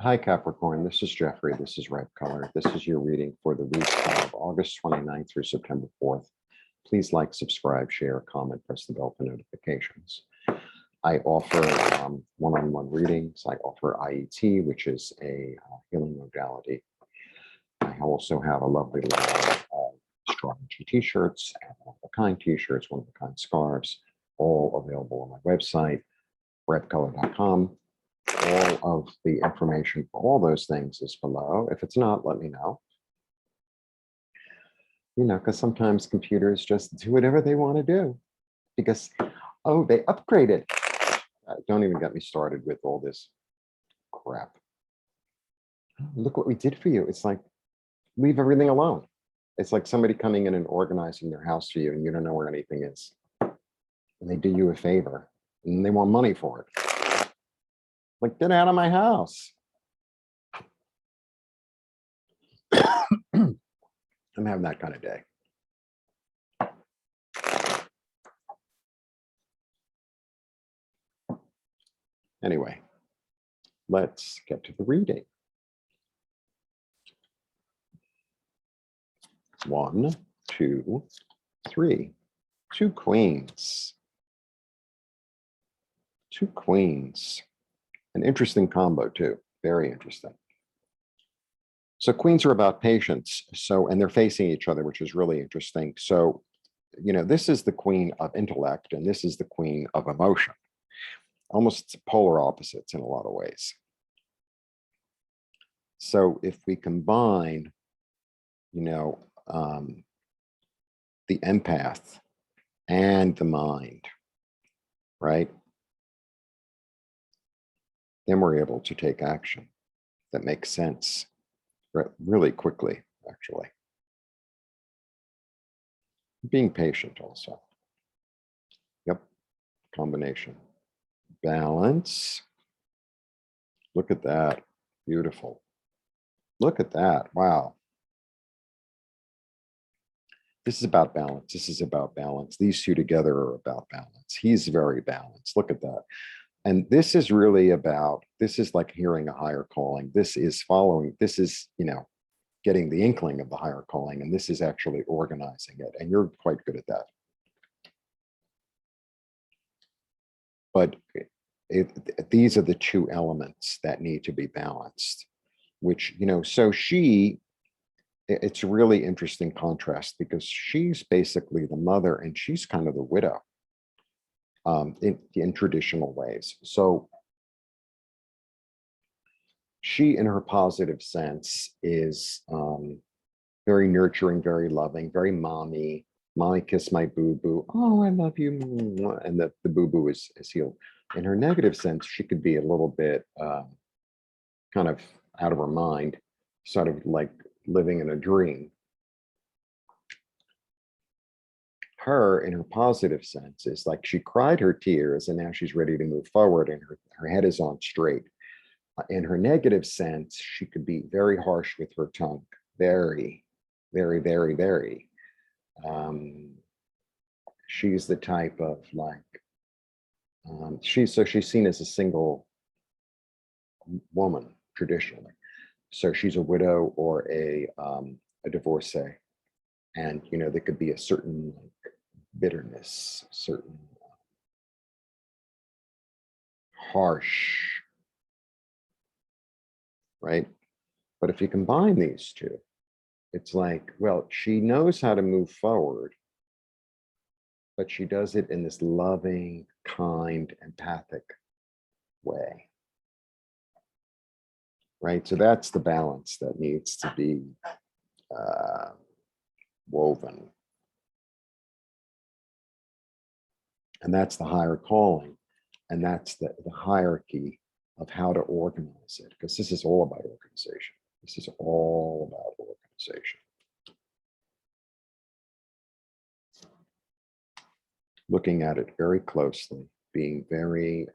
Hi, Capricorn. This is Jeffrey. This is Red Color. This is your reading for the week of August 29th through September 4th. Please like, subscribe, share, comment, press the bell for notifications. I offer one-on-one readings. I offer IET, which is a healing modality. I also have a lovely line of astrology t-shirts, and one-of-a-kind t-shirts, one-of-a-kind scarves, all available on my website, redcolor.com. All of the information for all those things is below. If it's not, let me know. You know, because sometimes computers just do whatever they want to do because, oh, they upgraded. Don't even get me started with all this crap. Look what we did for you. It's like, leave everything alone. It's like somebody coming in and organizing their house for you and you don't know where anything is. And they do you a favor and they want money for it. Like, get out of my house. I'm having that kind of day. Anyway, let's get to the reading. 1, 2, 3. 2 queens. 2 queens. An interesting combo too, very interesting. So queens are about patience. And they're facing each other, which is really interesting. So, you know, this is the queen of intellect and this is the queen of emotion. Almost polar opposites in a lot of ways. So if we combine, you know, the empath and the mind, right? Then we're able to take action that makes sense really quickly, actually. Being patient also. Yep, combination. Balance. Look at that, beautiful. Look at that, wow. This is about balance, this is about balance. These two together are about balance. He's very balanced, look at that. And this is really about, this is like hearing a higher calling. This is following, this is, you know, getting the inkling of the higher calling, and this is actually organizing it. And you're quite good at that. But these are the 2 elements that need to be balanced, which, you know, so it's a really interesting contrast because she's basically the mother and she's kind of the widow. In traditional ways. So she, in her positive sense, is very nurturing, very loving, very mommy. Mommy kiss my boo-boo. Oh, I love you. And the boo-boo is healed. In her negative sense, she could be a little bit kind of out of her mind, sort of like living in a dream. Her, in her positive sense, is like she cried her tears and now she's ready to move forward and her head is on straight. In her negative sense, she could be very harsh with her tongue. Very, very, very, very. She's the type of like, she's seen as a single woman traditionally. So she's a widow or a divorcee. And, you know, there could be a certain like, bitterness, certain harsh, right? But if you combine these two, it's like, well, she knows how to move forward, but she does it in this loving, kind, empathic way, right? So that's the balance that needs to be woven. And that's the higher calling. And that's the hierarchy of how to organize it, because this is all about organization. This is all about organization. Looking at it very closely, being very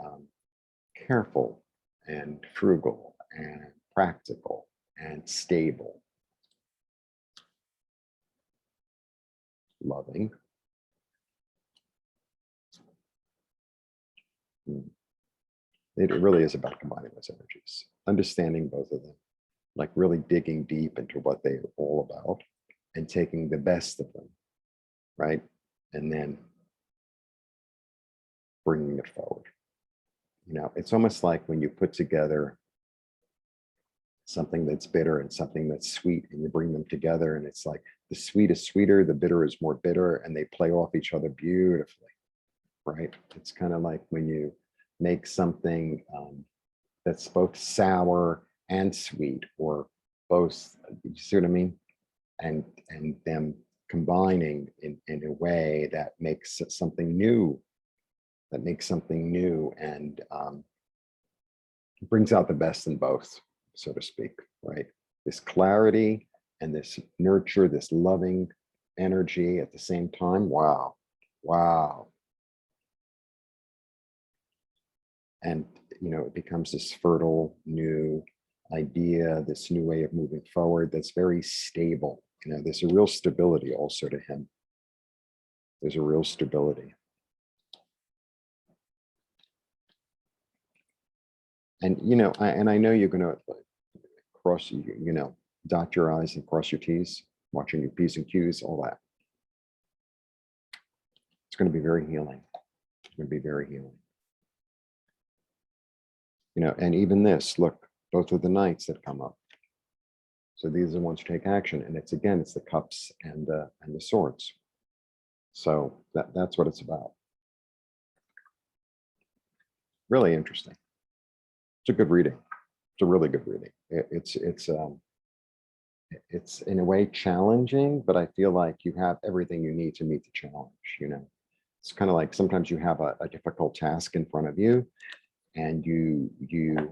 careful and frugal and practical and stable. Loving. It really is about combining those energies, understanding both of them, like really digging deep into what they're all about and taking the best of them, right? And then bringing it forward. You know, it's almost like when you put together something that's bitter and something that's sweet, and you bring them together, and it's like the sweet is sweeter, the bitter is more bitter, and they play off each other beautifully, right? It's kind of like when you make something that's both sour and sweet, or both, you see what I mean? And them combining in a way that makes something new, and brings out the best in both, so to speak, right? This clarity and this nurture, this loving energy at the same time. Wow. Wow. And, you know, it becomes this fertile new idea, this new way of moving forward that's very stable. You know, there's a real stability also to him. There's a real stability. And, you know, I know you're going to cross, you know, dot your I's and cross your T's, watching your P's and Q's, all that. It's going to be very healing. It's going to be very healing. You know, and even this, look, both of the knights that come up. So these are the ones who take action. And it's, again, it's the cups and the swords. So that's what it's about. Really interesting. It's a good reading. It's a really good reading. It's in a way challenging, but I feel like you have everything you need to meet the challenge. You know, it's kind of like sometimes you have a difficult task in front of you, and you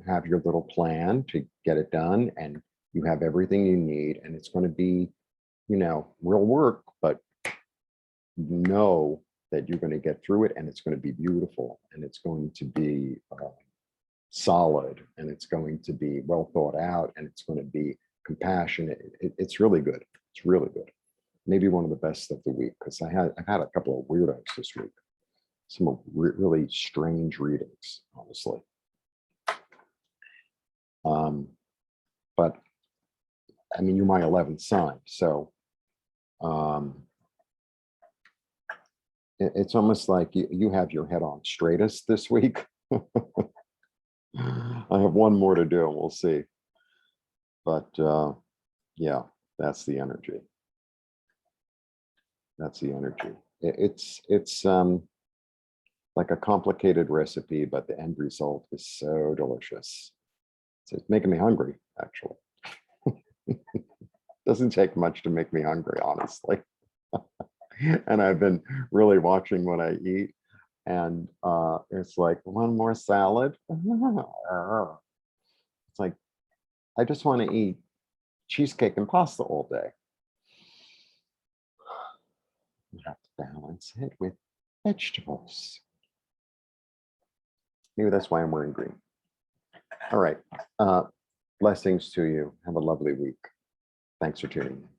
have your little plan to get it done, and you have everything you need, and it's going to be, you know, real work, but you know that you're going to get through it, and it's going to be beautiful, and it's going to be solid, and it's going to be well thought out, and it's going to be compassionate. It's really good. It's really good. Maybe one of the best of the week, because I've had a couple of weirdos this week. Some really strange readings, honestly. But I mean, you're my 11th sign, so it's almost like you have your head on straightest this week. I have one more to do, we'll see. But yeah, that's the energy. That's the energy. It's like a complicated recipe, but the end result is so delicious. It's making me hungry, actually. Doesn't take much to make me hungry, honestly. And I've been really watching what I eat. And it's like, one more salad. It's like, I just want to eat cheesecake and pasta all day. You have to balance it with vegetables. Maybe that's why I'm wearing green. All right. Blessings to you. Have a lovely week. Thanks for tuning in.